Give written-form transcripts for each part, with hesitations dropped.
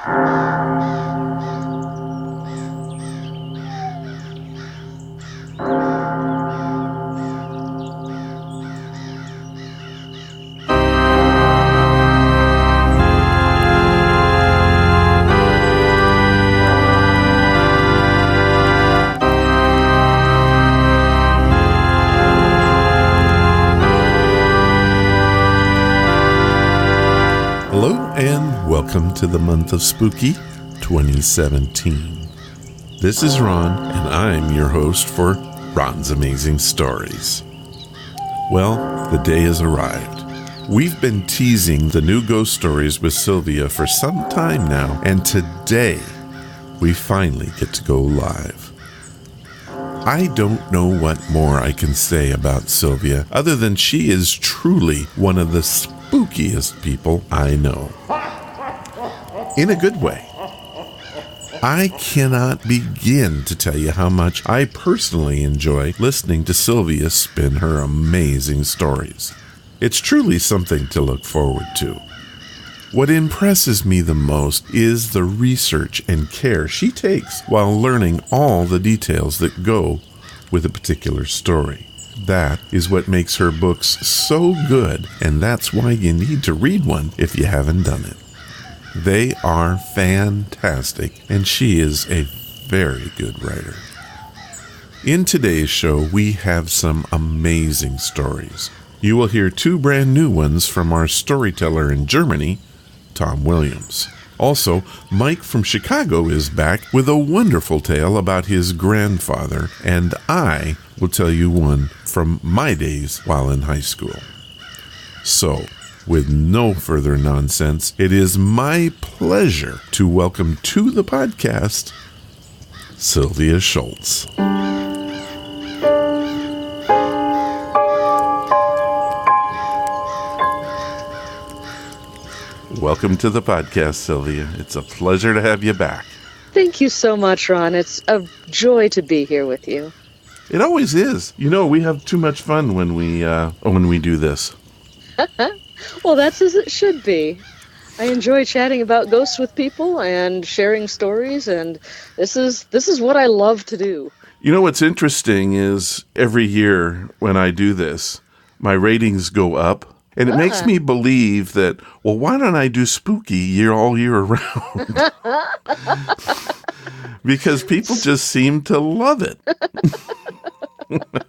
Hello and welcome to the month of Spooky 2017. This is Ron and I'm your host for Ron's Amazing Stories. Well, the day has arrived. We've been teasing the new Go Stories with Sylvia for some time now, and today we finally get to go live. I don't know what more I can say about Sylvia other than she is truly one of the spookiest people I know. In a good way. I cannot begin to tell you how much I personally enjoy listening to Sylvia spin her amazing stories. It's truly something to look forward to. What impresses me the most is the research and care she takes while learning all the details that go with a particular story. That is what makes her books so good, and that's why you need to read one if you haven't done it. They are fantastic, and she is a very good writer. In today's show, we have some amazing stories. You will hear two brand new ones from our storyteller in Germany, Tom Williams. Also, Mike from Chicago is back with a wonderful tale about his grandfather, and I will tell you one from my days while in high school. So, with no further nonsense, it is my pleasure to welcome to the podcast, Sylvia Shults. Welcome to the podcast, Sylvia. It's a pleasure to have you back. Thank you so much, Ron. It's a joy to be here with you. It always is. You know, we have too much fun when we do this. Well, that's as it should be. I enjoy chatting about ghosts with people and sharing stories, and this is what I love to do. You know what's interesting is every year when I do this, my ratings go up. And it makes me believe that, well, why don't I do spooky all year around? Because people just seem to love it.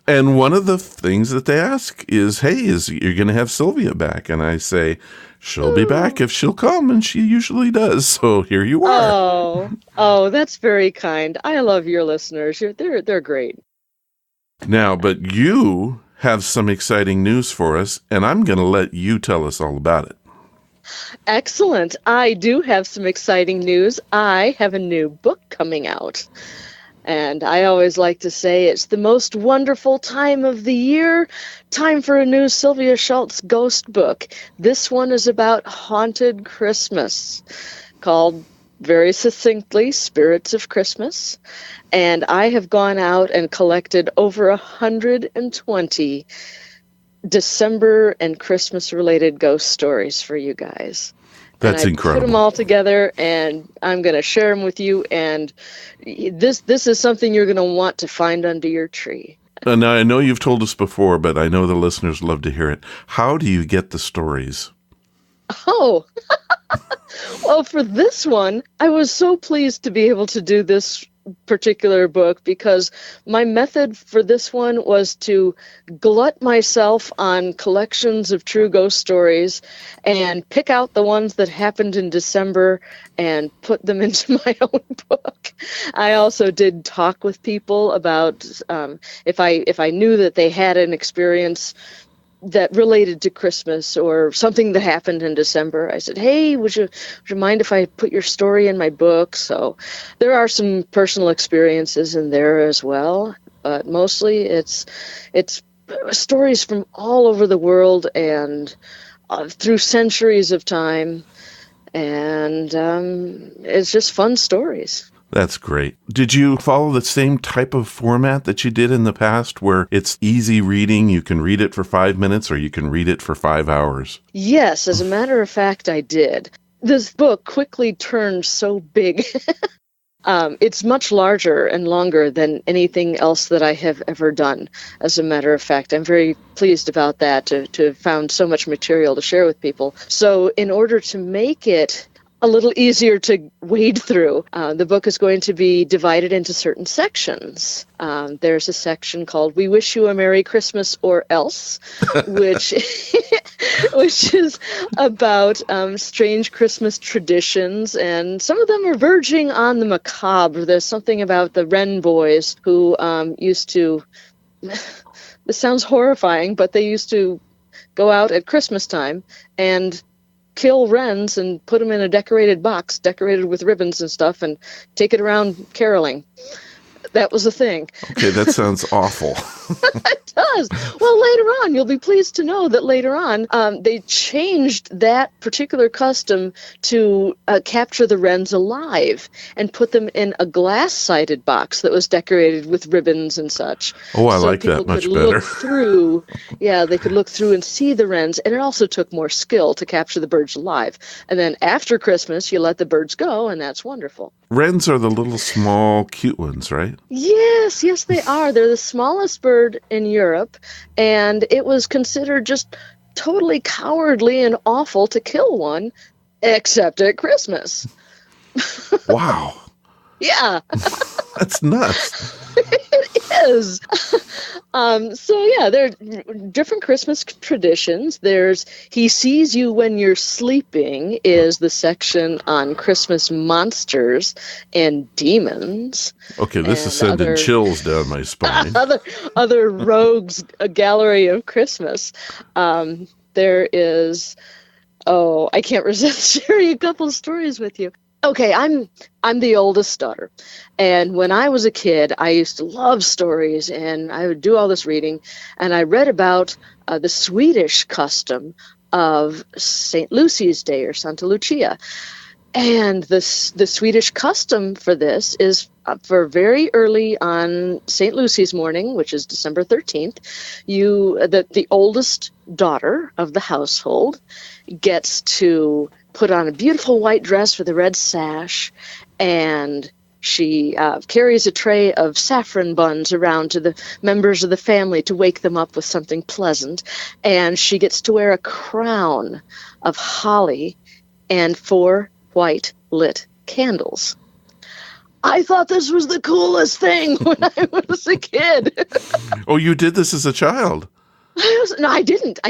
And one of the things that they ask is, hey, you're going to have Sylvia back? And I say, she'll be back if she'll come, and she usually does. So here you are. Oh, that's very kind. I love your listeners. They're great. Now, but you have some exciting news for us, and I'm going to let you tell us all about it. Excellent. I do have some exciting news. I have a new book coming out. And I always like to say it's the most wonderful time of the year. Time for a new Sylvia Shults ghost book. This one is about haunted Christmas, called very succinctly Spirits of Christmas. And I have gone out and collected over 120 December and Christmas related ghost stories for you guys. That's incredible. Put them all together, and I'm going to share them with you. And this is something you're going to want to find under your tree. Now, I know you've told us before, but I know the listeners love to hear it. How do you get the stories? Oh, well, for this one, I was so pleased to be able to do this particular book because my method for this one was to glut myself on collections of true ghost stories and pick out the ones that happened in December and put them into my own book. I also did talk with people about if I knew that they had an experience that related to Christmas or something that happened in December. I said, hey, would you mind if I put your story in my book? So there are some personal experiences in there as well, but mostly it's stories from all over the world and through centuries of time. And it's just fun stories. That's great. Did you follow the same type of format that you did in the past where it's easy reading? You can read it for 5 minutes or you can read it for 5 hours. Yes, as a matter of fact, I did. this book quickly turned so big. It's much larger and longer than anything else that I have ever done. As a matter of fact, I'm very pleased about that, to have found so much material to share with people. So in order to make it a little easier to wade through, the book is going to be divided into certain sections. There's a section called We Wish You a Merry Christmas or Else, which which is about strange Christmas traditions, and some of them are verging on the macabre. There's something about the Wren boys who used to, this sounds horrifying, but they used to go out at Christmas time and kill wrens and put them in a decorated box, decorated with ribbons and stuff, and take it around caroling. That was a thing. Okay, that sounds awful. It does. Well, later on, you'll be pleased to know that later on, they changed that particular custom to capture the wrens alive and put them in a glass-sided box that was decorated with ribbons and such. Oh, I like that much better. Look through, they could look through and see the wrens, and it also took more skill to capture the birds alive. And then after Christmas, you let the birds go, and that's wonderful. Wrens are the little small, cute ones, right? Yes, they are. They're the smallest bird in Europe, and it was considered just totally cowardly and awful to kill one, except at Christmas. Wow. Yeah. That's nuts. It is. There are different Christmas traditions. There's He Sees You When You're Sleeping is the section on Christmas monsters and demons. Okay, this is sending chills down my spine. other rogues, a gallery of Christmas. There is, I can't resist sharing a couple of stories with you. Okay, I'm the oldest daughter, and when I was a kid, I used to love stories, and I would do all this reading, and I read about the Swedish custom of St. Lucy's Day, or Santa Lucia, and the Swedish custom for this is for very early on St. Lucy's morning, which is December 13th, the oldest daughter of the household gets to put on a beautiful white dress with a red sash, and she carries a tray of saffron buns around to the members of the family to wake them up with something pleasant, and she gets to wear a crown of holly and 4 white lit candles. I thought this was the coolest thing when I was a kid. Oh, you did this as a child? No, I didn't.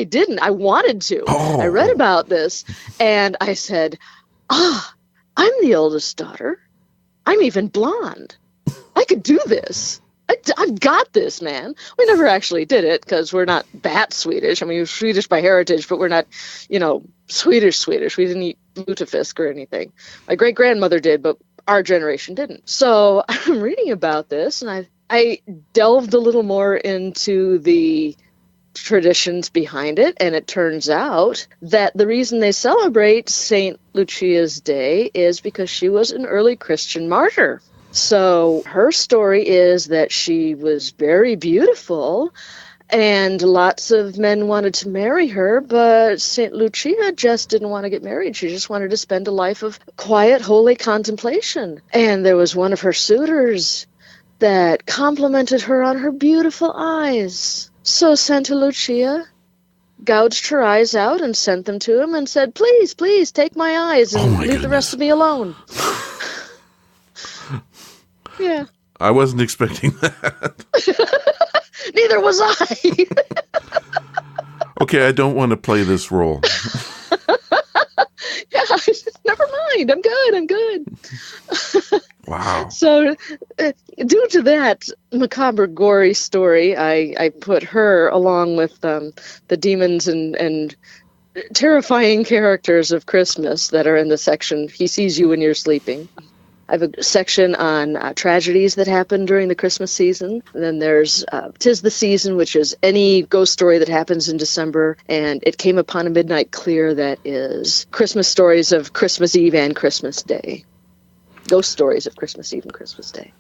I wanted to. Oh. I read about this, and I said, I'm the oldest daughter. I'm even blonde. I could do this. I've got this, man. We never actually did it because we're not that Swedish. I mean, we're Swedish by heritage, but we're not, Swedish. We didn't eat lutefisk or anything. My great-grandmother did, but our generation didn't. So I'm reading about this, and I delved a little more into the traditions behind it, and it turns out that the reason they celebrate St. Lucia's Day is because she was an early Christian martyr. So her story is that she was very beautiful, and lots of men wanted to marry her, but St. Lucia just didn't want to get married. She just wanted to spend a life of quiet, holy contemplation. And there was one of her suitors that complimented her on her beautiful eyes. So Santa Lucia gouged her eyes out and sent them to him and said, please, take my eyes and leave the rest of me alone. Yeah. I wasn't expecting that. Neither was I. Okay, I don't want to play this role. Yeah, never mind. I'm good. Wow. So, due to that macabre, gory story, I put her along with the demons and terrifying characters of Christmas that are in the section, He Sees You When You're Sleeping. I have a section on tragedies that happen during the Christmas season. And then there's 'Tis the Season, which is any ghost story that happens in December. And It Came Upon a Midnight Clear, that is Christmas stories of Christmas Eve and Christmas Day. Ghost stories of Christmas Eve and Christmas Day.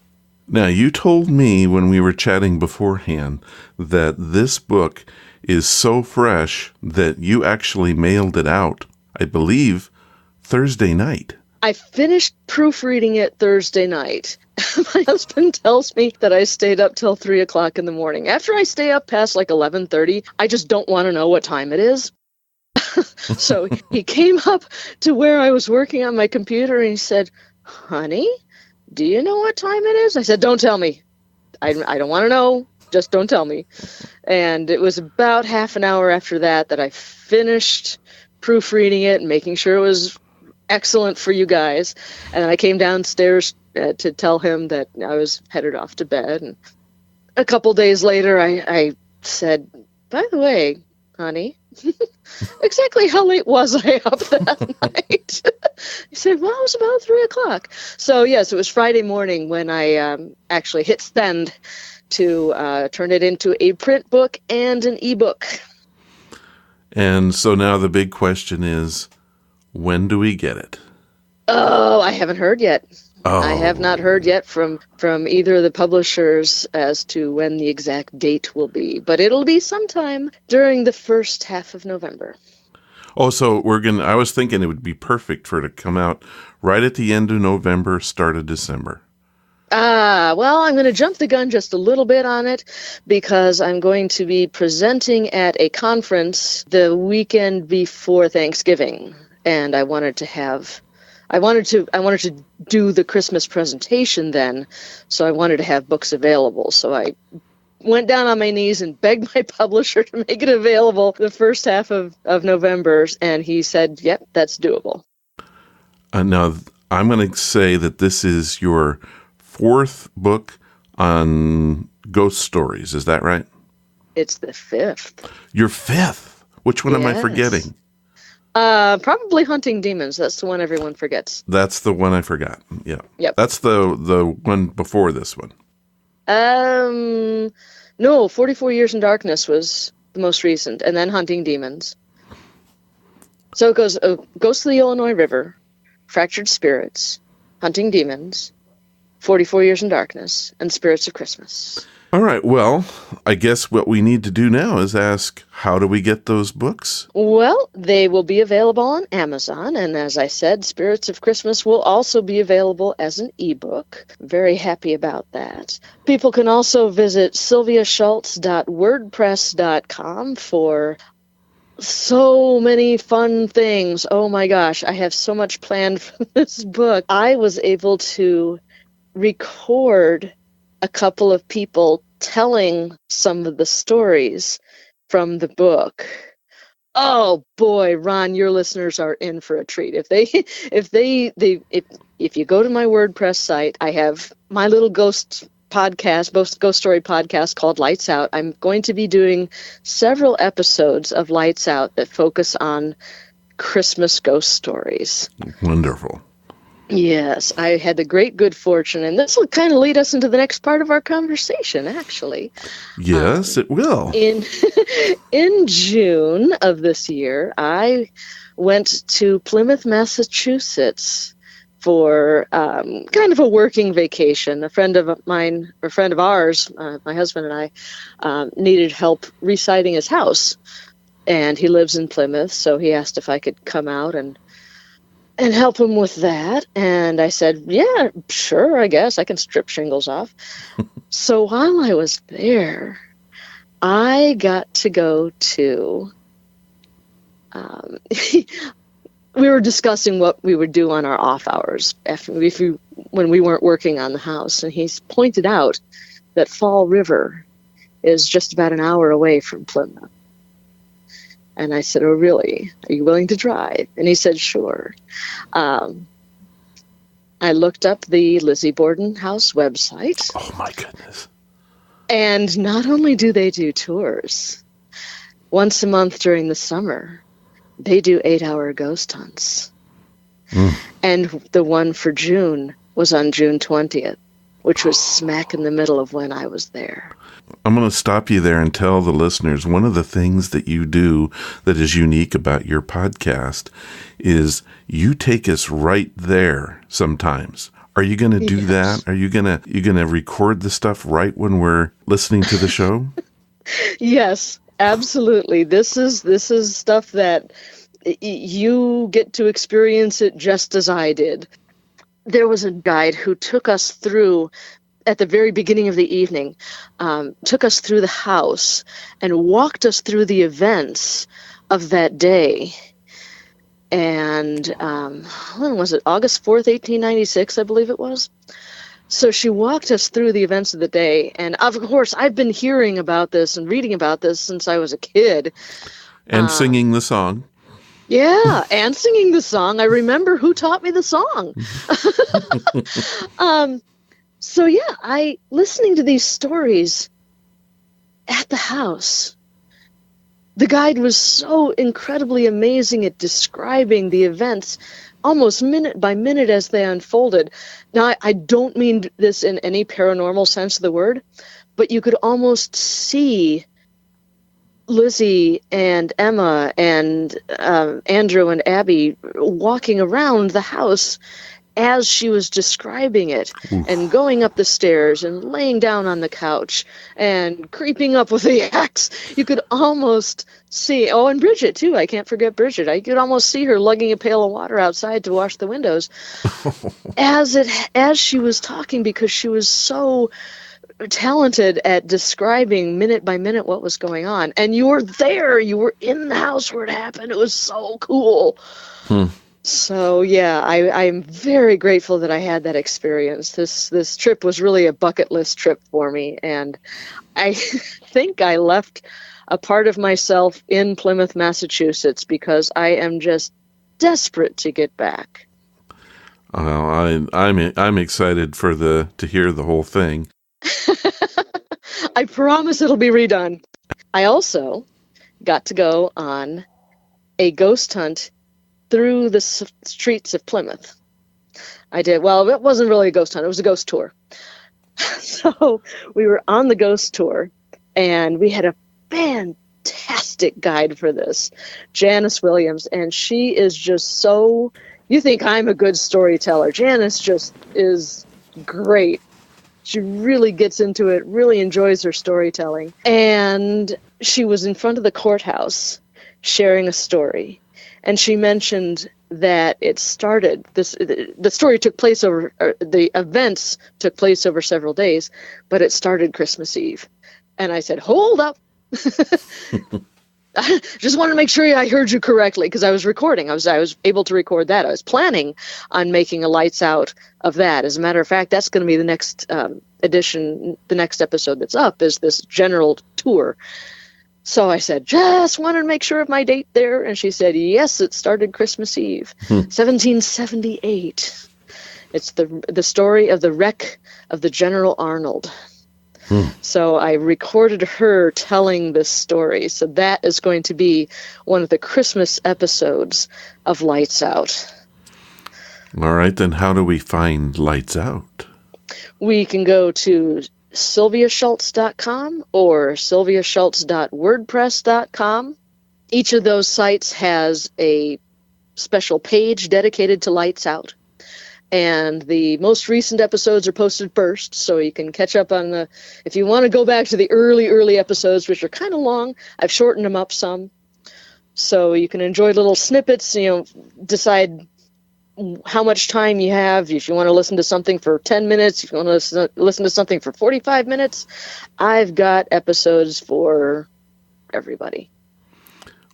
Now, you told me when we were chatting beforehand that this book is so fresh that you actually mailed it out, I believe, Thursday night. I finished proofreading it Thursday night. My husband tells me that I stayed up till 3 o'clock in the morning. After I stay up past like 11:30, I just don't want to know what time it is. So he came up to where I was working on my computer and he said, "Honey, do you know what time it is?" I said, "Don't tell me. I don't want to know. Just don't tell me." And it was about half an hour after that I finished proofreading it and making sure it was excellent for you guys. And then I came downstairs to tell him that I was headed off to bed. And a couple days later, I said, "By the way, honey, exactly how late was I up that night?" He said, "Well, it was about 3 o'clock. So, yes, it was Friday morning when I actually hit send to turn it into a print book and an ebook. And so now the big question is, when do we get it? Oh, I haven't heard yet. Oh. I have not heard yet from either of the publishers as to when the exact date will be, but it'll be sometime during the first half of November. Oh, so I was thinking it would be perfect for it to come out right at the end of November, start of December. Well, I'm going to jump the gun just a little bit on it because I'm going to be presenting at a conference the weekend before Thanksgiving, and I wanted to do the Christmas presentation then, so I wanted to have books available. So I went down on my knees and begged my publisher to make it available the first half of November, and he said, "Yep, that's doable." Now, I'm going to say that this is your fourth book on ghost stories. Is that right? It's the fifth. Your fifth? Which one am I forgetting? Probably Hunting Demons. That's the one everyone forgets. That's the one I forgot. Yeah. Yep. That's the one before this one. No, 44 Years in Darkness was the most recent, and then Hunting Demons. So it goes Ghost of the Illinois River, Fractured Spirits, Hunting Demons, 44 Years in Darkness, and Spirits of Christmas. All right. Well, I guess what we need to do now is ask, how do we get those books? Well, they will be available on Amazon. And as I said, Spirits of Christmas will also be available as an ebook. Very happy about that. People can also visit sylviashults.wordpress.com for so many fun things. Oh my gosh, I have so much planned for this book. I was able to record a couple of people telling some of the stories from the book. Oh boy, Ron, your listeners are in for a treat. If you go to my WordPress site, I have my little ghost story podcast called Lights Out. I'm going to be doing several episodes of Lights Out that focus on Christmas ghost stories. Wonderful. Yes, I had the great good fortune, and this will kind of lead us into the next part of our conversation, actually. Yes, it will. In June of this year, I went to Plymouth, Massachusetts for kind of a working vacation. A friend of ours, my husband and I, needed help resiting his house, and he lives in Plymouth, so he asked if I could come out and help him with that. And I said, yeah, sure, I guess I can strip shingles off. So while I was there, I got to go to, we were discussing what we would do on our off hours when we weren't working on the house. And he's pointed out that Fall River is just about an hour away from Plymouth. And I said, "Oh, really? Are you willing to drive?" And he said, "Sure." I looked up the Lizzie Borden House website. Oh, my goodness. And not only do they do tours, once a month during the summer, they do 8-hour ghost hunts. And the one for June was on June 20th, which was smack in the middle of when I was there. I'm going to stop you there and tell the listeners one of the things that you do that is unique about your podcast is you take us right there sometimes. Are you going to do that? Are you going to record the stuff right when we're listening to the show? Yes, absolutely. This is stuff that you get to experience it just as I did. There was a guide who took us through, at the very beginning of the evening, took us through the house and walked us through the events of that day. And when was it? August 4th, 1896, I believe it was. So she walked us through the events of the day. And of course, I've been hearing about this and reading about this since I was a kid. And singing the song. Yeah, and singing the song. I remember who taught me the song. So yeah, listening to these stories at the house. The guide was so incredibly amazing at describing the events almost minute by minute as they unfolded. Now, I don't mean this in any paranormal sense of the word, but you could almost see Lizzie and Emma and Andrew and Abby walking around the house as she was describing it. Oof. And going up the stairs and laying down on the couch and creeping up with the axe. You could almost see, and Bridget too, I can't forget Bridget. I could almost see her lugging a pail of water outside to wash the windows as she was talking, because she was so talented at describing minute by minute what was going on. And you were there, you were in the house where it happened. It was so cool. So yeah, I'm very grateful that I had that experience. This trip was really a bucket list trip for me, and I think I left a part of myself in Plymouth, Massachusetts, because I am just desperate to get back. I'm excited to hear the whole thing. I promise it'll be redone. I also got to go on a ghost hunt through the streets of Plymouth. I did. Well, it wasn't really a ghost hunt. It was a ghost tour. So we were on the ghost tour, and we had a fantastic guide for this, Janice Williams, and she is just so... You think I'm a good storyteller. Janice just is great. She really gets into it, really enjoys her storytelling. And she was in front of the courthouse sharing a story. And she mentioned that it started, the story took place over, the events took place over several days, but it started Christmas Eve. And I said, hold up. I just wanted to make sure I heard you correctly, because I was recording. I was able to record that. I was planning on making a lights out of that. As a matter of fact, that's going to be the next edition, the next episode that's up, is this general tour. So I said, just wanted to make sure of my date there. And she said, yes, it started Christmas Eve, 1778. It's the story of the wreck of the General Arnold. So I recorded her telling this story. So that is going to be one of the Christmas episodes of Lights Out. All right, then how do we find Lights Out? We can go to sylviashults.com or sylviashults.wordpress.com. Each of those sites has a special page dedicated to Lights Out. And the most recent episodes are posted first, so you can catch up on if you want to go back to the early episodes, which are kind of long, I've shortened them up some. So you can enjoy little snippets, decide how much time you have. If you want to listen to something for 10 minutes, if you want to listen to something for 45 minutes, I've got episodes for everybody.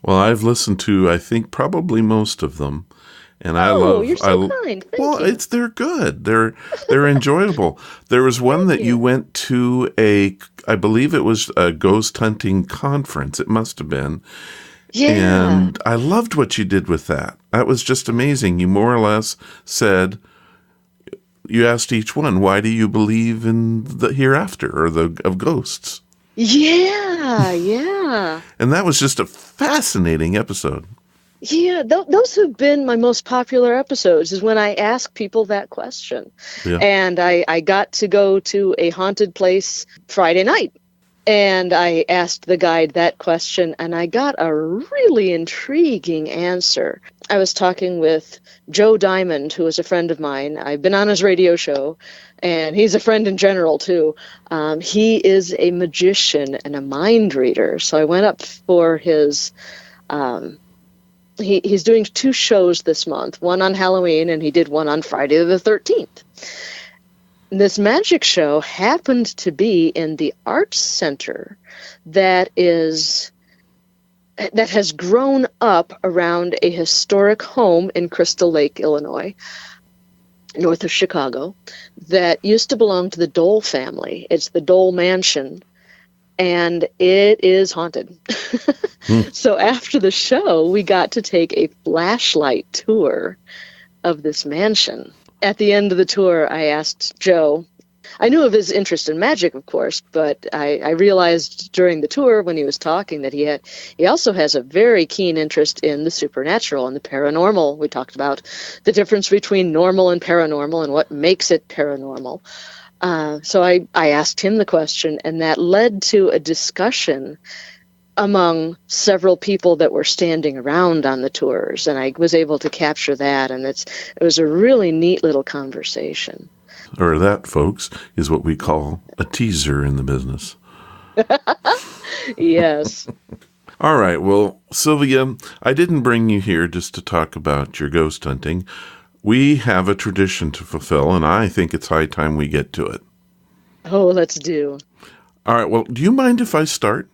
Well, I've listened to, I think, probably most of them. And you're so kind. Thank you. They're good. They're enjoyable. There was one that you went to I believe it was a ghost hunting conference. It must have been. Yeah. And I loved what you did with that. That was just amazing. You more or less said, you asked each one, why do you believe in the hereafter or of ghosts? Yeah. And that was just a fascinating episode. Yeah, those have been my most popular episodes, is when I ask people that question. Yeah. And I got to go to a haunted place Friday night, and I asked the guide that question, and I got a really intriguing answer. I was talking with Joe Diamond, who is a friend of mine. I've been on his radio show, and he's a friend in general, too. He is a magician and a mind reader, so I went up for his... he's doing 2 shows this month, one on Halloween, and he did one on Friday the 13th. This magic show happened to be in the Arts Center that has grown up around a historic home in Crystal Lake, Illinois, north of Chicago, that used to belong to the Dole family. It's the Dole Mansion, and it is haunted. So after the show, we got to take a flashlight tour of this mansion. At the end of the tour, I asked Joe, I knew of his interest in magic, of course, but I realized during the tour when he was talking that he also has a very keen interest in the supernatural and the paranormal. We talked about the difference between normal and paranormal and what makes it paranormal. So I asked him the question, and that led to a discussion among several people that were standing around on the tours, and I was able to capture that, and it was a really neat little conversation. Or that, folks, is what we call a teaser in the business. Yes. All right. Well, Sylvia, I didn't bring you here just to talk about your ghost hunting. We have a tradition to fulfill, and I think it's high time we get to it. Oh, let's do. All right. Well, do you mind if I start?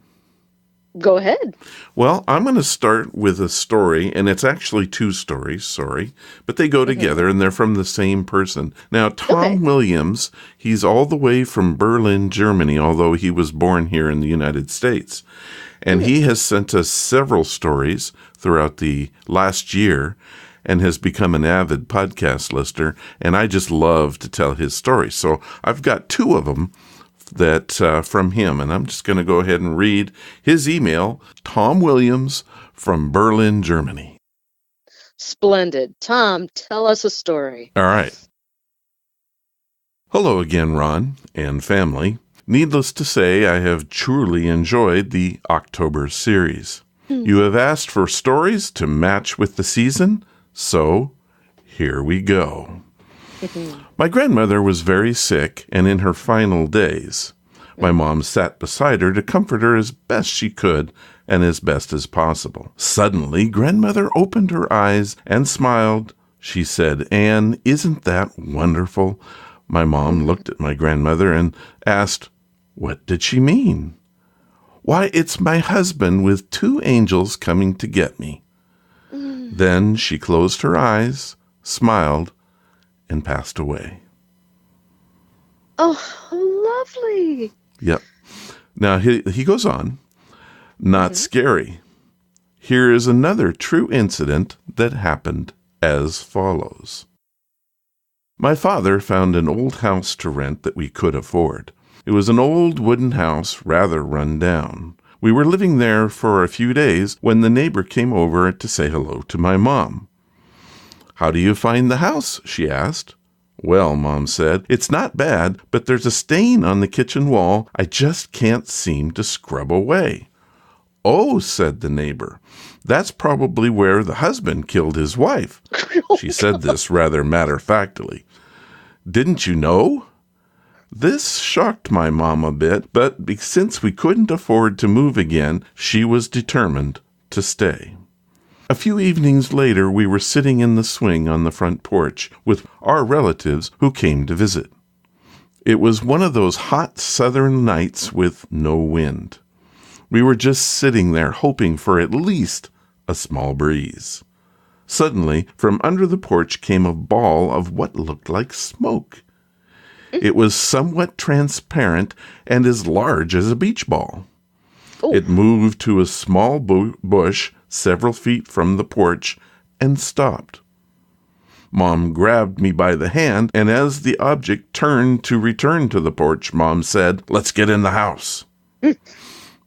Go ahead. Well, I'm going to start with a story, and it's actually 2 stories, sorry, but they go together, and they're from the same person. Now, Tom Williams, he's all the way from Berlin, Germany, although he was born here in the United States. And he has sent us several stories throughout the last year and has become an avid podcast listener, and I just love to tell his stories. So I've got 2 of them that from him, and I'm just going to go ahead and read his email. Tom Williams from Berlin, Germany. Splendid. Tom, tell us a story. All right. Hello again, Ron and family. Needless to say, I have truly enjoyed the October series. You have asked for stories to match with the season, so here we go. My grandmother was very sick and in her final days. My mom sat beside her to comfort her as best she could and as best as possible. Suddenly, grandmother opened her eyes and smiled. She said, "Anne, isn't that wonderful?" My mom looked at my grandmother and asked, what did she mean? "Why, it's my husband with 2 angels coming to get me." Then she closed her eyes, smiled, and passed away. Oh, lovely. Yep. Now, he goes on. Not scary. Here is another true incident that happened as follows. My father found an old house to rent that we could afford. It was an old wooden house, rather run down. We were living there for a few days when the neighbor came over to say hello to my mom. "How do you find the house?" she asked. "Well," Mom said, "it's not bad, but there's a stain on the kitchen wall I just can't seem to scrub away." "Oh," said the neighbor, "that's probably where the husband killed his wife." She said this rather matter-of-factly. "Didn't you know?" This shocked my mom a bit, but since we couldn't afford to move again, she was determined to stay. A few evenings later, we were sitting in the swing on the front porch with our relatives who came to visit. It was one of those hot southern nights with no wind. We were just sitting there hoping for at least a small breeze. Suddenly, from under the porch came a ball of what looked like smoke. It was somewhat transparent and as large as a beach ball. Oh. It moved to a small bush several feet from the porch and stopped. Mom grabbed me by the hand, and as the object turned to return to the porch, Mom said, "Let's get in the house."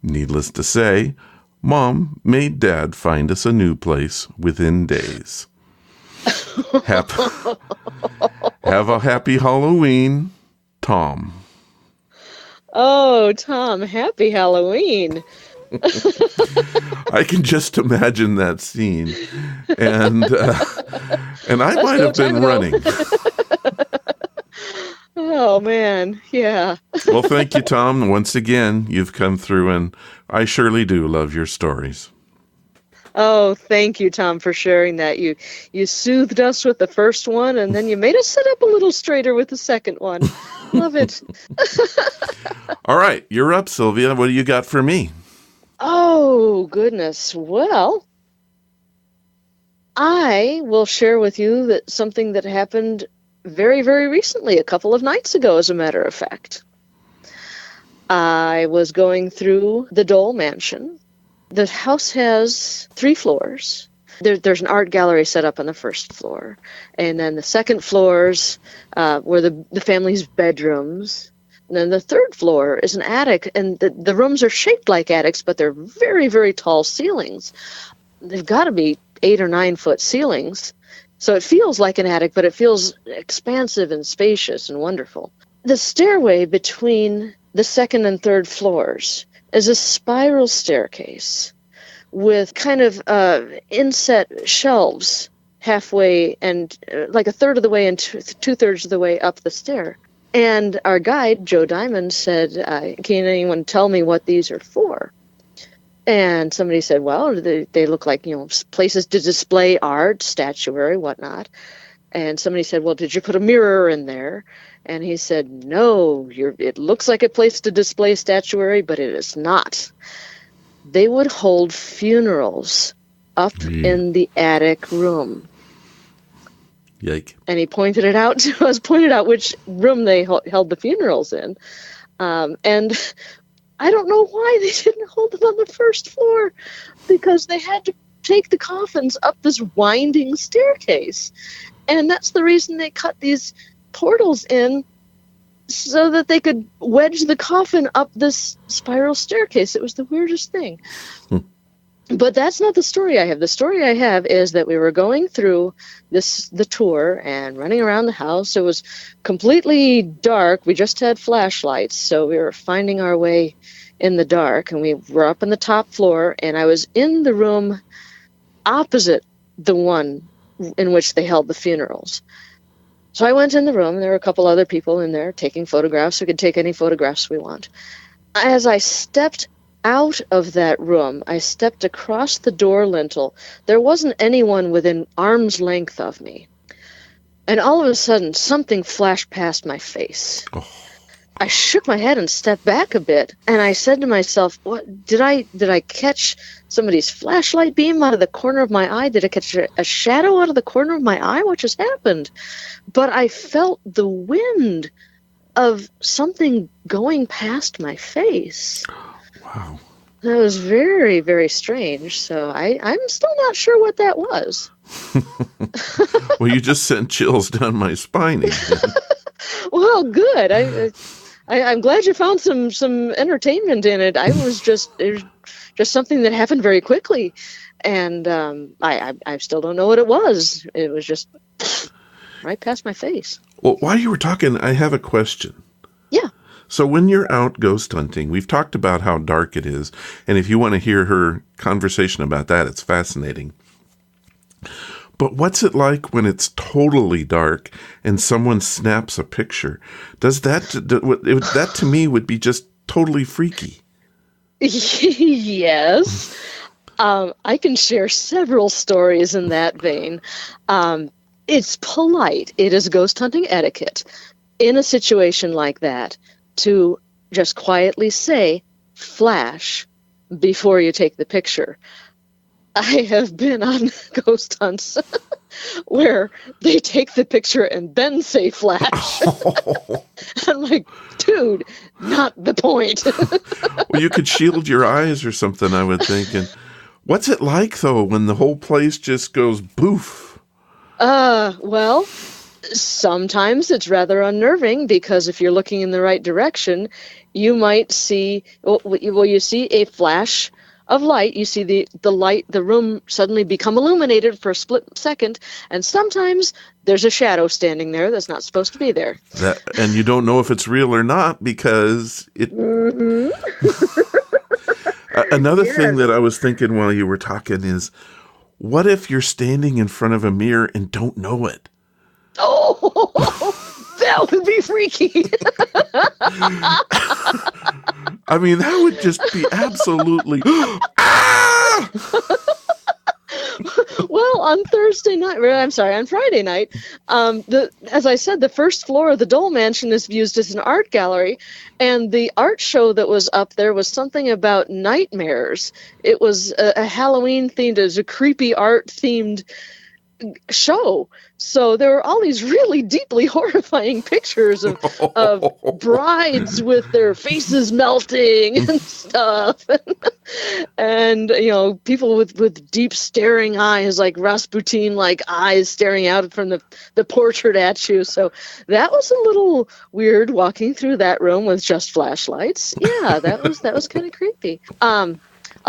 Needless to say, Mom made Dad find us a new place within days. Have a happy Halloween, Tom. Oh, Tom, happy Halloween. I can just imagine that scene. And I might have been running. Oh, man. Yeah. Well, thank you, Tom. Once again, you've come through, and I surely do love your stories. Oh, thank you, Tom, for sharing that. You soothed us with the first one, and then you made us sit up a little straighter with the second one. Love it. All right, you're up, Sylvia. What do you got for me? Oh, goodness. Well, I will share with you that something that happened very, very recently, a couple of nights ago, as a matter of fact. I was going through the Dole Mansion. The house has 3 floors. There's an art gallery set up on the first floor. And then the second floors were the family's bedrooms. And then the third floor is an attic. And the rooms are shaped like attics, but they're very, very tall ceilings. They've got to be 8 or 9 foot ceilings. So it feels like an attic, but it feels expansive and spacious and wonderful. The stairway between the second and third floors is a spiral staircase with kind of inset shelves halfway and like a third of the way and two-thirds of the way up the stair. And our guide, Joe Diamond, said, can anyone tell me what these are for? And somebody said, well, they look like, places to display art, statuary, whatnot. And somebody said, well, did you put a mirror in there? And he said, no, it looks like a place to display statuary, but it is not. They would hold funerals up in the attic room. Yike. And he pointed out which room they held the funerals in. And I don't know why they didn't hold them on the first floor, because they had to take the coffins up this winding staircase. And that's the reason they cut these portals in, so that they could wedge the coffin up this spiral staircase. It was the weirdest thing. But that's not the story I have. The story I have is that we were going through the tour and running around the house. It was completely dark. We just had flashlights, so we were finding our way in the dark. And we were up on the top floor, and I was in the room opposite the one in which they held the funerals. So I went in the room, and there were a couple other people in there taking photographs. We could take any photographs we want. As I stepped out of that room, I stepped across the door lintel. There wasn't anyone within arm's length of me. And all of a sudden, something flashed past my face. Oh. I shook my head and stepped back a bit, and I said to myself, "What did I catch somebody's flashlight beam out of the corner of my eye? Did I catch a shadow out of the corner of my eye? What just happened?" But I felt the wind of something going past my face. Wow. That was very, very strange. So I'm still not sure what that was. Well, you just sent chills down my spine again. Well, good. I'm glad you found some entertainment in it. It was just something that happened very quickly, and I still don't know what it was. It was just right past my face. Well, while you were talking, I have a question. Yeah. So when you're out ghost hunting, we've talked about how dark it is, and if you want to hear her conversation about that, it's fascinating. But what's it like when it's totally dark and someone snaps a picture? That to me would be just totally freaky. Yes. I can share several stories in that vein. It's polite. It is ghost hunting etiquette in a situation like that to just quietly say, "Flash," before you take the picture. I have been on ghost hunts where they take the picture and then say "flash." I'm like, dude, not the point. Well, you could shield your eyes or something, I would think. And what's it like, though, when the whole place just goes boof? Well, sometimes it's rather unnerving, because if you're looking in the right direction, you might see, you see a flash of light. You see the room suddenly become illuminated for a split second, and sometimes there's a shadow standing there that's not supposed to be there. And you don't know if it's real or not, because it... Mm-hmm. Another thing that I was thinking while you were talking is, what if you're standing in front of a mirror and don't know it? Oh, that would be freaky. I mean, that would just be absolutely... Ah! Well, on Friday night, as I said, the first floor of the Dole Mansion is used as an art gallery, and the art show that was up there was something about nightmares. It was a Halloween themed, it was a creepy art themed show. So there were all these really deeply horrifying pictures of brides with their faces melting and stuff. And, people with deep staring eyes, like Rasputin, like eyes staring out from the portrait at you. So that was a little weird walking through that room with just flashlights. Yeah, that was kind of creepy. I'll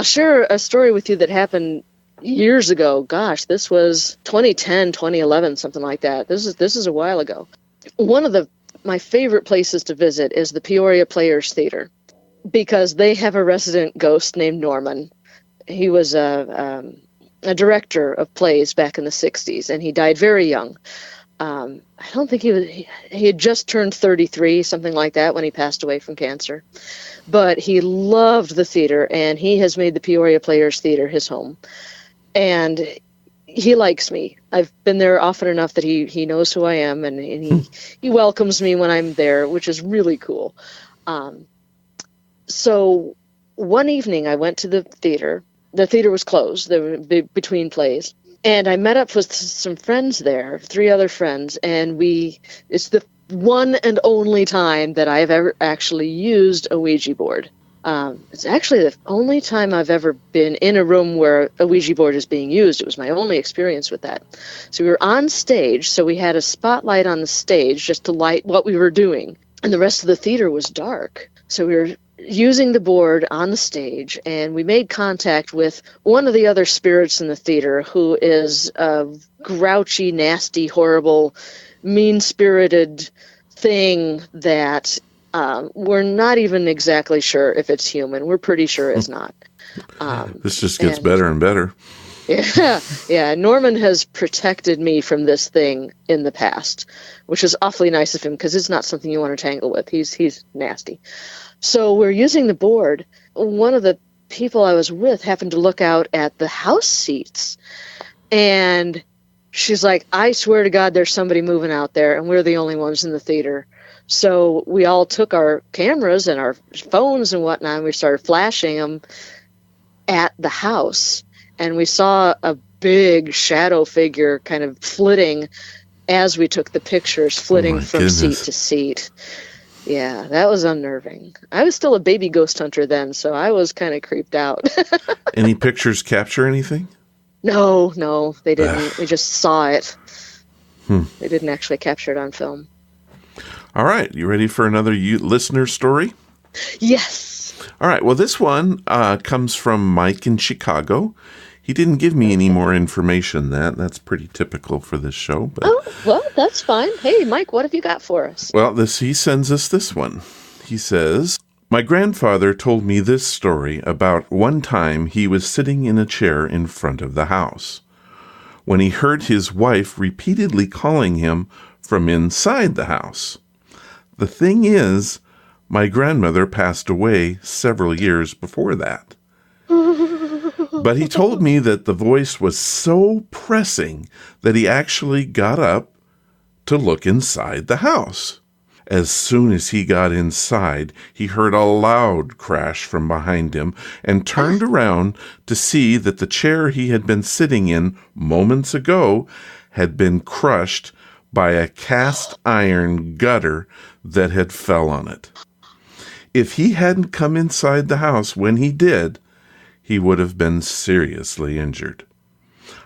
share a story with you that happened years ago. Gosh, this was 2010, 2011, something like that. This is a while ago. One of my favorite places to visit is the Peoria Players Theater, because they have a resident ghost named Norman. He was a director of plays back in the 60s, and he died very young. I don't think he had just turned 33, something like that, when he passed away from cancer. But he loved the theater, and he has made the Peoria Players Theater his home. And he likes me. I've been there often enough that he knows who I am, and he welcomes me when I'm there, which is really cool. So one evening I went to the theater. The theater was closed. They were between plays. And I met up with some friends there, 3 other friends, and it's the one and only time that I've ever actually used a Ouija board. It's actually the only time I've ever been in a room where a Ouija board is being used. It was my only experience with that. So we were on stage, so we had a spotlight on the stage just to light what we were doing. And the rest of the theater was dark. So we were using the board on the stage, and we made contact with one of the other spirits in the theater, who is a grouchy, nasty, horrible, mean-spirited thing that we're not even exactly sure if it's human. We're pretty sure it's not. This just gets better and better. Yeah. Norman has protected me from this thing in the past, which is awfully nice of him, because it's not something you want to tangle with. He's nasty. So we're using the board. One of the people I was with happened to look out at the house seats, and she's like, I swear to God, there's somebody moving out there, and we're the only ones in the theater. So we all took our cameras and our phones and whatnot, and we started flashing them at the house. And we saw a big shadow figure kind of flitting as we took the pictures, flitting from seat to seat. Yeah, that was unnerving. I was still a baby ghost hunter then, so I was kind of creeped out. Any pictures capture anything? No, they didn't. We just saw it. They didn't actually capture it on film. All right. You ready for another listener story? Yes. All right. Well, this one comes from Mike in Chicago. He didn't give me any more information than that. That's pretty typical for this show. But, well, that's fine. Hey, Mike, what have you got for us? Well, he sends us this one. He says, my grandfather told me this story about one time he was sitting in a chair in front of the house when he heard his wife repeatedly calling him from inside the house. The thing is, my grandmother passed away several years before that. But he told me that the voice was so pressing that he actually got up to look inside the house. As soon as he got inside, he heard a loud crash from behind him and turned around to see that the chair he had been sitting in moments ago had been crushed by a cast iron gutter that had fell on it. If he hadn't come inside the house when he did, he would have been seriously injured.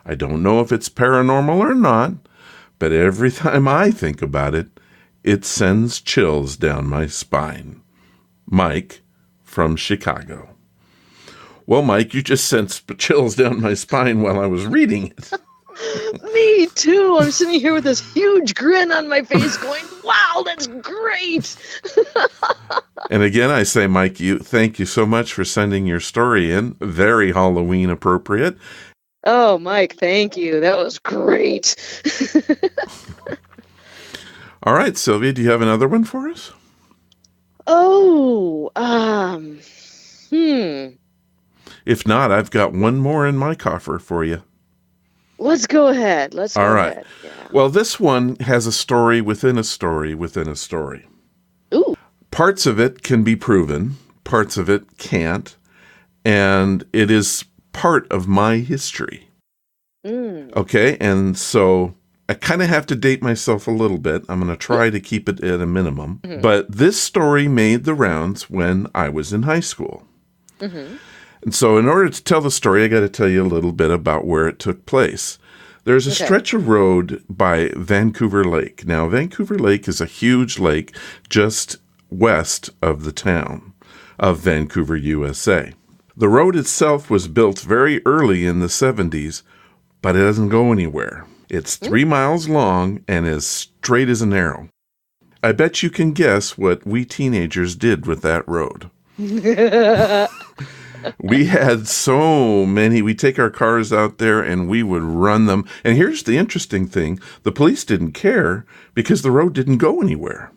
I don't know if it's paranormal or not, but every time I think about it, it sends chills down my spine. Mike from Chicago. Well, Mike, you just sent chills down my spine while I was reading it. Me too. I'm sitting here with this huge grin on my face going, wow, that's great. And again, I say, Mike, thank you so much for sending your story in. Very Halloween appropriate. Oh, Mike, thank you. That was great. All right, Sylvia, do you have another one for us? If not, I've got one more in my coffer for you. Let's go ahead. Let's All go right. ahead. Yeah. Well, this one has a story within a story within a story. Ooh. Parts of it can be proven, parts of it can't, and it is part of my history. Okay, and so I kind of have to date myself a little bit. I'm going to try to keep it at a minimum. But this story made the rounds when I was in high school. And so in order to tell the story, I got to tell you a little bit about where it took place. There's a stretch of road by Vancouver Lake. Now, Vancouver Lake is a huge lake just west of the town of Vancouver, USA. The road itself was built very early in the 70s, but it doesn't go anywhere. It's 3 miles long and as straight as an arrow. I bet you can guess what we teenagers did with that road. We had so many. We take our cars out there and we would run them. And here's the interesting thing. The police didn't care because the road didn't go anywhere.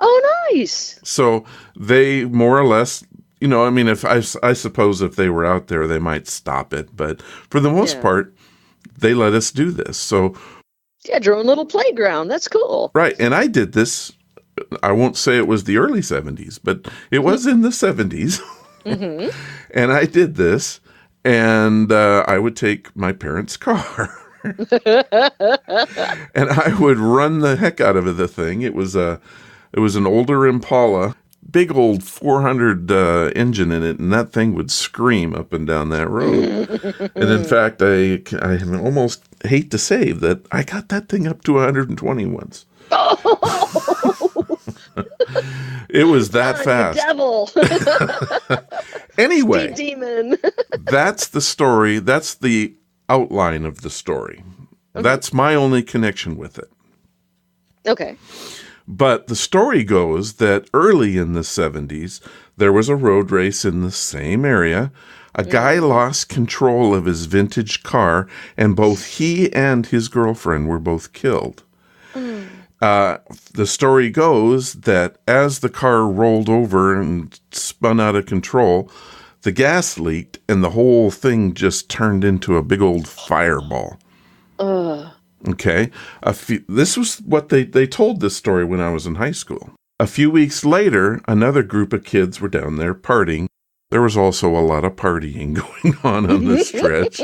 Oh, nice. So they more or less, if I suppose if they were out there, they might stop it. But for the most part, they let us do this. So you had your own little playground. That's cool. Right. And I did this. I won't say it was the early 70s, but it was in the 70s. And I did this, and I would take my parents' car. And I would run the heck out of the thing. It was an older Impala, big old 400 engine in it, and that thing would scream up and down that road. And in fact, I almost hate to say that I got that thing up to 120 once. It was that fast. Devil. Anyway, Speed demon. that's the story. That's the outline of the story. That's my only connection with it. Okay. But the story goes that early in the 70s, there was a road race in the same area. A guy lost control of his vintage car, and both he and his girlfriend were both killed. The story goes that as the car rolled over and spun out of control, the gas leaked, and the whole thing just turned into a big old fireball. Okay. This was what they told this story when I was in high school. A few weeks later, another group of kids were down there partying. There was also a lot of partying going on this stretch.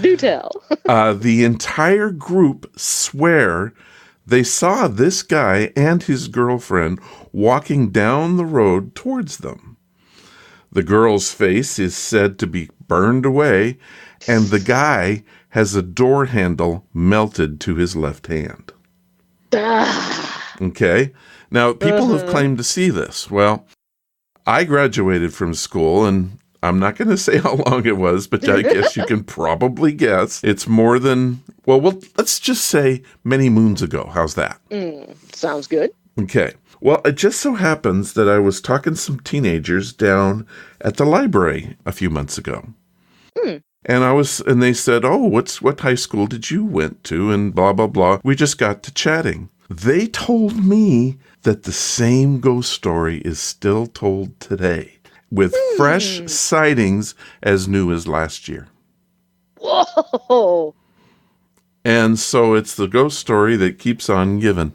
Do tell. The entire group swear they saw this guy and his girlfriend walking down the road towards them. The girl's face is said to be burned away, and the guy has a door handle melted to his left hand. Okay? Now, people have claimed to see this. Well, I graduated from school, and I'm not going to say how long it was, but I guess you can probably guess. It's more than, well, let's just say many moons ago. How's that? Sounds good. Okay. Well, it just so happens that I was talking to some teenagers down at the library a few months ago. And they said, "Oh, what high school did you went to?" And blah, blah, blah. We just got to chatting. They told me that the same ghost story is still told today with fresh sightings as new as last year. Whoa. And so it's the ghost story that keeps on giving.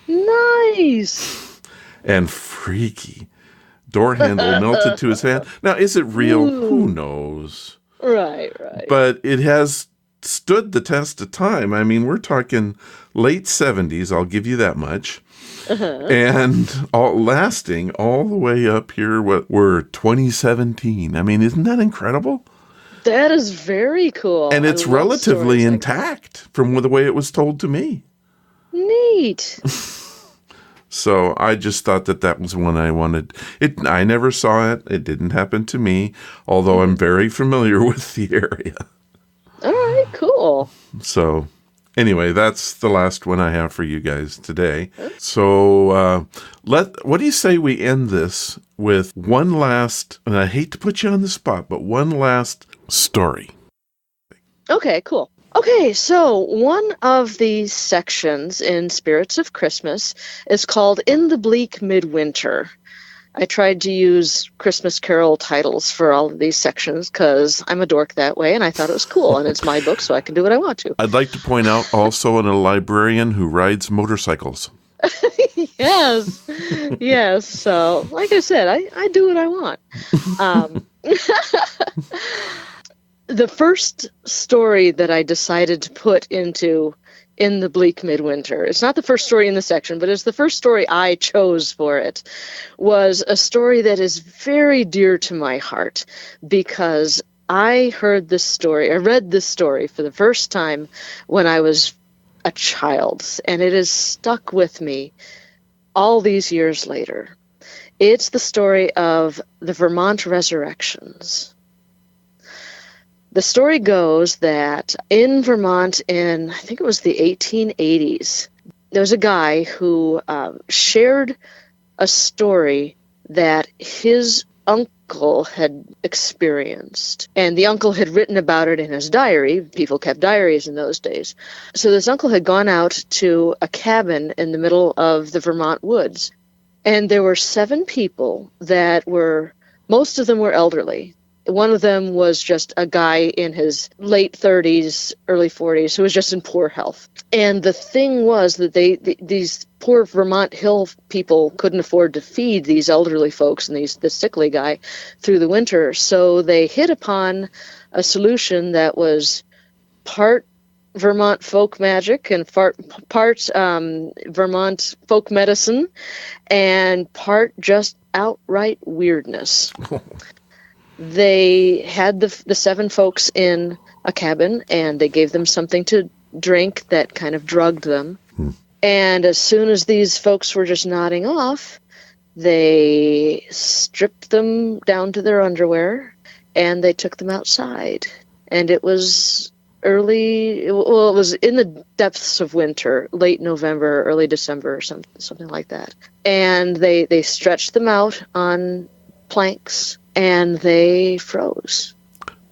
Nice. And freaky. Door handle melted to his hand. Now, is it real? Who knows? Right. But it has stood the test of time. I mean, we're talking late 70s, I'll give you that much. And lasting all the way up here, we're 2017. I mean, isn't that incredible? That is very cool. And it's relatively intact from the way it was told to me. Neat. So I just thought that was one I wanted. I never saw it. It didn't happen to me, although I'm very familiar with the area. All right, cool. So anyway, that's the last one I have for you guys today. So what do you say we end this with one last, and I hate to put you on the spot, but one last story. Okay, cool. Okay, so one of the sections in Spirits of Christmas is called In the Bleak Midwinter. I tried to use Christmas Carol titles for all of these sections because I'm a dork that way, and I thought it was cool, and it's my book, so I can do what I want to. I'd like to point out also a librarian who rides motorcycles. Yes. Yes. So, like I said, I do what I want. The first story that I decided to put in the bleak midwinter, it's not the first story in the section, but it's the first story I chose for it, was a story that is very dear to my heart because I read this story for the first time when I was a child, and it has stuck with me all these years later. It's the story of the Vermont Resurrections. The story goes that in Vermont in, I think it was the 1880s, there was a guy who shared a story that his uncle had experienced. And the uncle had written about it in his diary. People kept diaries in those days. So this uncle had gone out to a cabin in the middle of the Vermont woods. And there were 7 people that most of them were elderly. One of them was just a guy in his late 30s, early 40s, who was just in poor health. And the thing was that these poor Vermont Hill people couldn't afford to feed these elderly folks and this sickly guy through the winter. So they hit upon a solution that was part Vermont folk magic and part Vermont folk medicine and part just outright weirdness. They had the 7 folks in a cabin, and they gave them something to drink that kind of drugged them. And as soon as these folks were just nodding off, they stripped them down to their underwear, and they took them outside. And it was it was in the depths of winter, late November, early December, or something like that. And they stretched them out on planks, and they froze.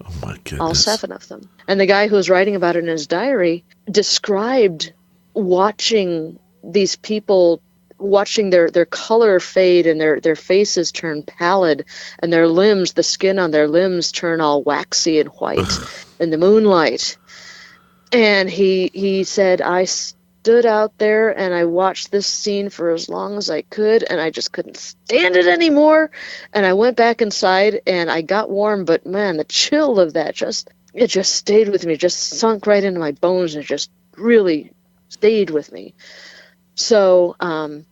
Oh my goodness. All 7 of them. And the guy who was writing about it in his diary described watching these people, watching their color fade and their faces turn pallid and their limbs, the skin on their limbs turn all waxy and white in the moonlight. And he said, I stood out there and I watched this scene for as long as I could, and I just couldn't stand it anymore. And I went back inside and I got warm, but man, the chill of that it just stayed with me, just sunk right into my bones, and just really stayed with me. So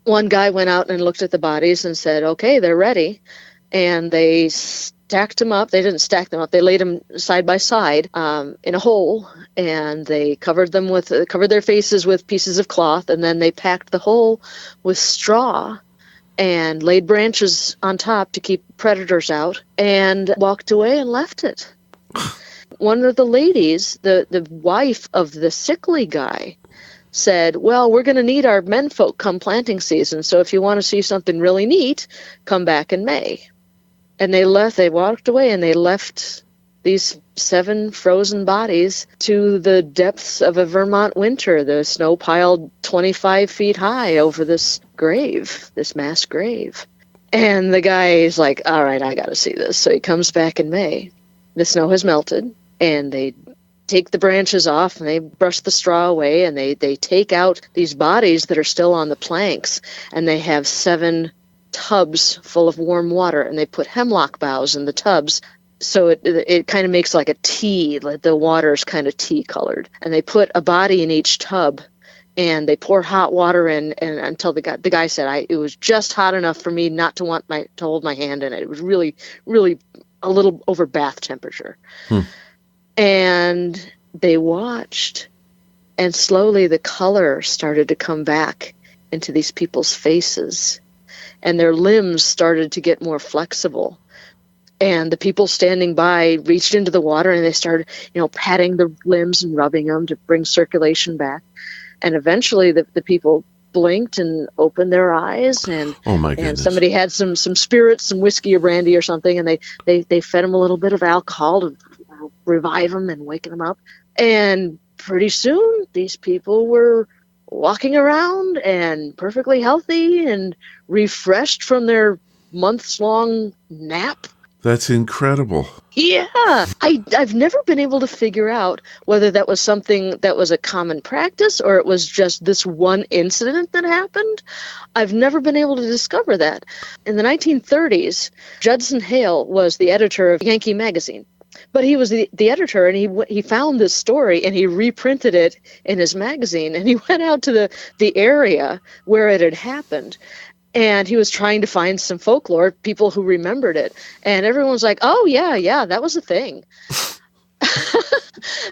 one guy went out and looked at the bodies and said, okay, they're ready. And they stacked them up. They didn't stack them up. They laid them side by side in a hole, and they covered their faces with pieces of cloth, and then they packed the hole with straw and laid branches on top to keep predators out, and walked away and left it. One of the ladies, the wife of the sickly guy, said, well, we're going to need our menfolk come planting season, so if you want to see something really neat, come back in May. And they walked away, and they left these 7 frozen bodies to the depths of a Vermont winter. The snow piled 25 feet high over this grave, this mass grave. And the guy is like, all right, I got to see this. So he comes back in May. The snow has melted, and they take the branches off, and they brush the straw away, and they take out these bodies that are still on the planks, and they have 7 tubs full of warm water, and they put hemlock boughs in the tubs, so it kind of makes like a tea, like the water is kind of tea colored, and they put a body in each tub, and they pour hot water in, and until the guy said it was just hot enough for me not to want to hold my hand in it. It was really, really a little over bath temperature. And they watched, and slowly the color started to come back into these people's faces, and their limbs started to get more flexible. And the people standing by reached into the water, and they started, patting the limbs and rubbing them to bring circulation back. And eventually the people blinked and opened their eyes, and oh my goodness. And somebody had some spirits, some whiskey or brandy or something, and they fed them a little bit of alcohol to revive them and waken them up. And pretty soon these people were walking around and perfectly healthy and refreshed from their months-long nap. That's incredible. Yeah. I've never been able to figure out whether that was something that was a common practice or it was just this one incident that happened. I've never been able to discover that. In the 1930s, Judson Hale was the editor of Yankee Magazine. But he was the editor, and he found this story, and he reprinted it in his magazine, and he went out to the area where it had happened. And he was trying to find some folklore, people who remembered it. And everyone was like, oh, yeah, that was a thing.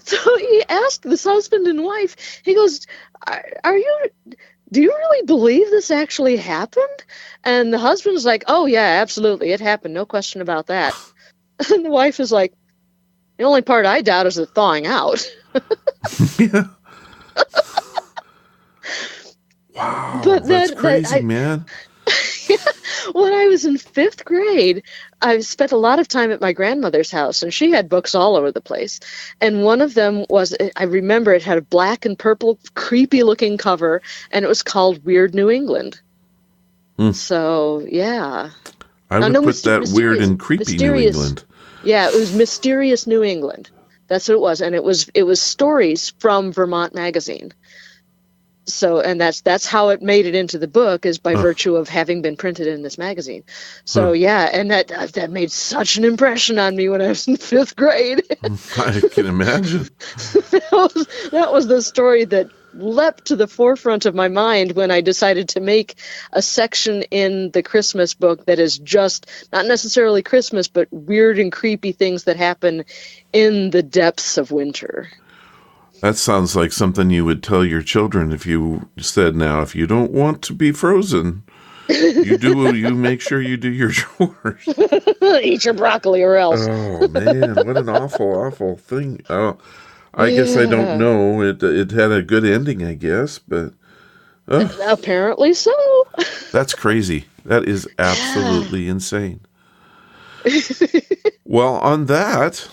So he asked this husband and wife, he goes, do you really believe this actually happened? And the husband was like, oh, yeah, absolutely. It happened. No question about that. And the wife is like, the only part I doubt is the thawing out. Yeah. Wow, that's crazy, man. When I was in 5th grade, I spent a lot of time at my grandmother's house, and she had books all over the place. And one of them was, I remember it had a black and purple, creepy-looking cover, and it was called Weird New England. So, yeah. I would put that weird and creepy New England. Yeah, it was Mysterious New England. That's what it was. And it was stories from Vermont Magazine. So, and that's how it made it into the book, is by virtue of having been printed in this magazine. So, yeah, and that made such an impression on me when I was in 5th grade. I can imagine. that was the story that leapt to the forefront of my mind when I decided to make a section in the Christmas book that is just not necessarily Christmas, but weird and creepy things that happen in the depths of winter. That sounds like something you would tell your children if you said, now, if you don't want to be frozen, you make sure you do your chores. Eat your broccoli or else. Oh, man, what an awful, awful thing. Oh, I guess I don't know. It had a good ending, I guess, but... Apparently so. That's crazy. That is absolutely insane. Well, on that...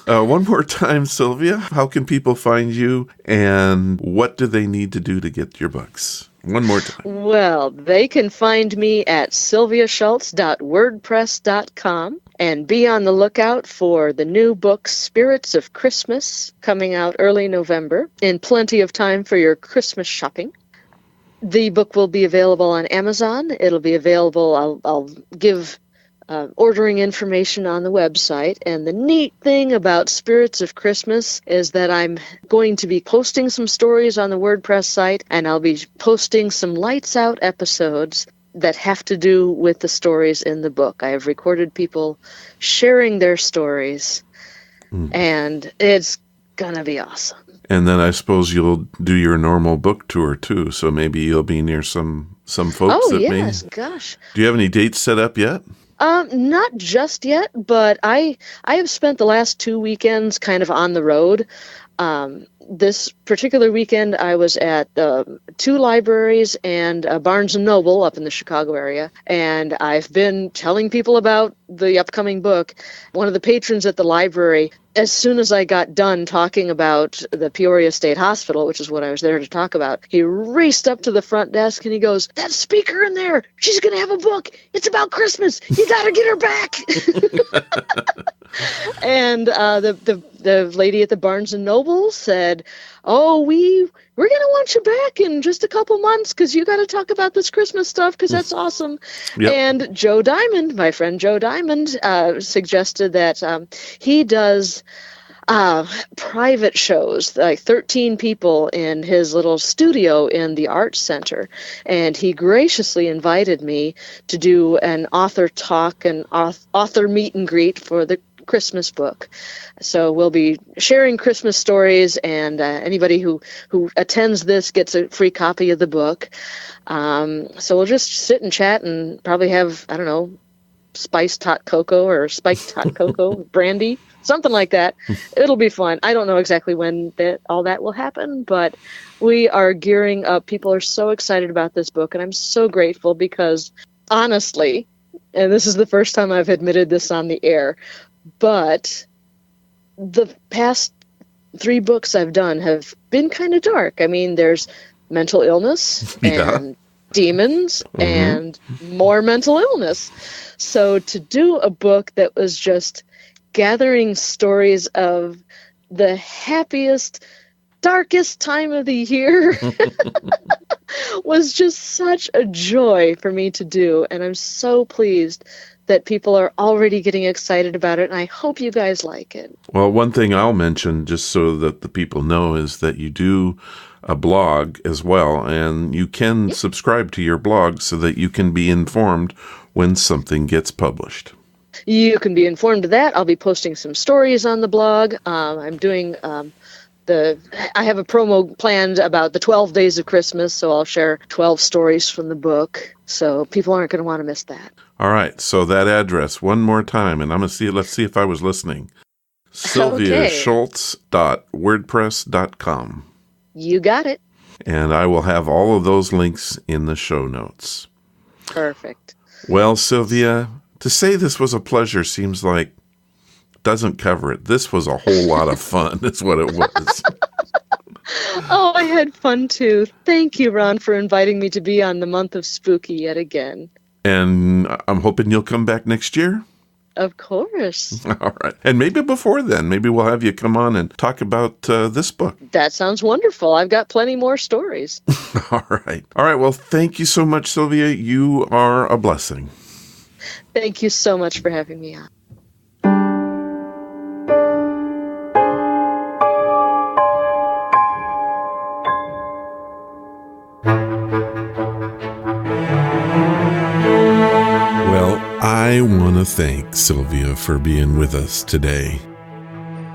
one more time, Sylvia, how can people find you, and what do they need to do to get your books? One more time. Well, they can find me at sylviashults.wordpress.com, and be on the lookout for the new book, Spirits of Christmas, coming out early November, in plenty of time for your Christmas shopping. The book will be available on Amazon. It'll be available, I'll give... ordering information on the website. And the neat thing about Spirits of Christmas is that I'm going to be posting some stories on the WordPress site, and I'll be posting some lights out episodes that have to do with the stories in the book. I have recorded people sharing their stories, and it's gonna be awesome. And then I suppose you'll do your normal book tour too, so maybe you'll be near some folks. Oh, yes, gosh. Do you have any dates set up yet? Not just yet, but I have spent the last 2 weekends kind of on the road. This particular weekend, I was at 2 libraries and Barnes & Noble up in the Chicago area, and I've been telling people about the upcoming book. One of the patrons at the library, as soon as I got done talking about the Peoria State Hospital, which is what I was there to talk about, he raced up to the front desk and he goes, "That speaker in there, she's going to have a book. It's about Christmas. You got to get her back." And the lady at the Barnes & Noble said, "Oh, we're going to want you back in just a couple months because you got to talk about this Christmas stuff because that's awesome." Yep. And Joe Diamond, my friend Joe Diamond, suggested that he does private shows, like 13 people in his little studio in the Arts Center. And he graciously invited me to do an author talk and author meet and greet for the Christmas book. So we'll be sharing Christmas stories, and anybody who attends this gets a free copy of the book. So we'll just sit and chat and probably have, I don't know, spiced hot cocoa or spiked hot cocoa, brandy, something like that. It'll be fun. I don't know exactly when all that will happen, but we are gearing up. People are so excited about this book, and I'm so grateful because, honestly, and this is the first time I've admitted this on the air, but the past 3 books I've done have been kind of dark. I mean, there's mental illness and demons and more mental illness. So to do a book that was just gathering stories of the happiest, darkest time of the year was just such a joy for me to do. And I'm so pleased that people are already getting excited about it, and I hope you guys like it. Well, one thing I'll mention, just so that the people know, is that you do a blog as well, and you can subscribe to your blog so that you can be informed when something gets published. You can be informed of that. I'll be posting some stories on the blog. I'm doing I have a promo planned about the 12 days of Christmas, so I'll share 12 stories from the book. So people aren't going to want to miss that. All right. So that address one more time, and let's see if I was listening. SylviaShults.wordpress.com. You got it. And I will have all of those links in the show notes. Perfect. Well, Sylvia, to say this was a pleasure seems like doesn't cover it. This was a whole lot of fun. That's what it was. Oh, I had fun too. Thank you, Ron, for inviting me to be on the month of Spooky yet again. And I'm hoping you'll come back next year. Of course. All right. And maybe before then, maybe we'll have you come on and talk about this book. That sounds wonderful. I've got plenty more stories. All right. All right. Well, thank you so much, Sylvia. You are a blessing. Thank you so much for having me on. I want to thank Sylvia for being with us today.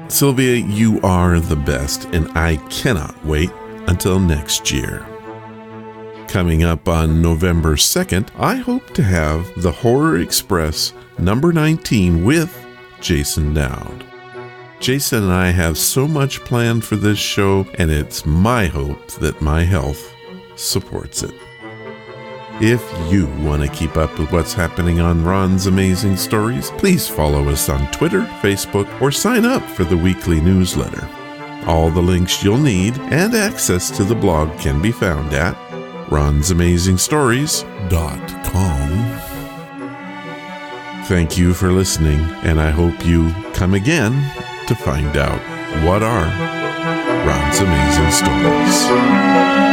Sylvia, you are the best, and I cannot wait until next year. Coming up on November 2nd, I hope to have the Horror Express number 19 with Jason Dowd. Jason and I have so much planned for this show, and it's my hope that my health supports it. If you want to keep up with what's happening on Ron's Amazing Stories, please follow us on Twitter, Facebook, or sign up for the weekly newsletter. All the links you'll need and access to the blog can be found at ronsamazingstories.com. Thank you for listening, and I hope you come again to find out what are Ron's Amazing Stories.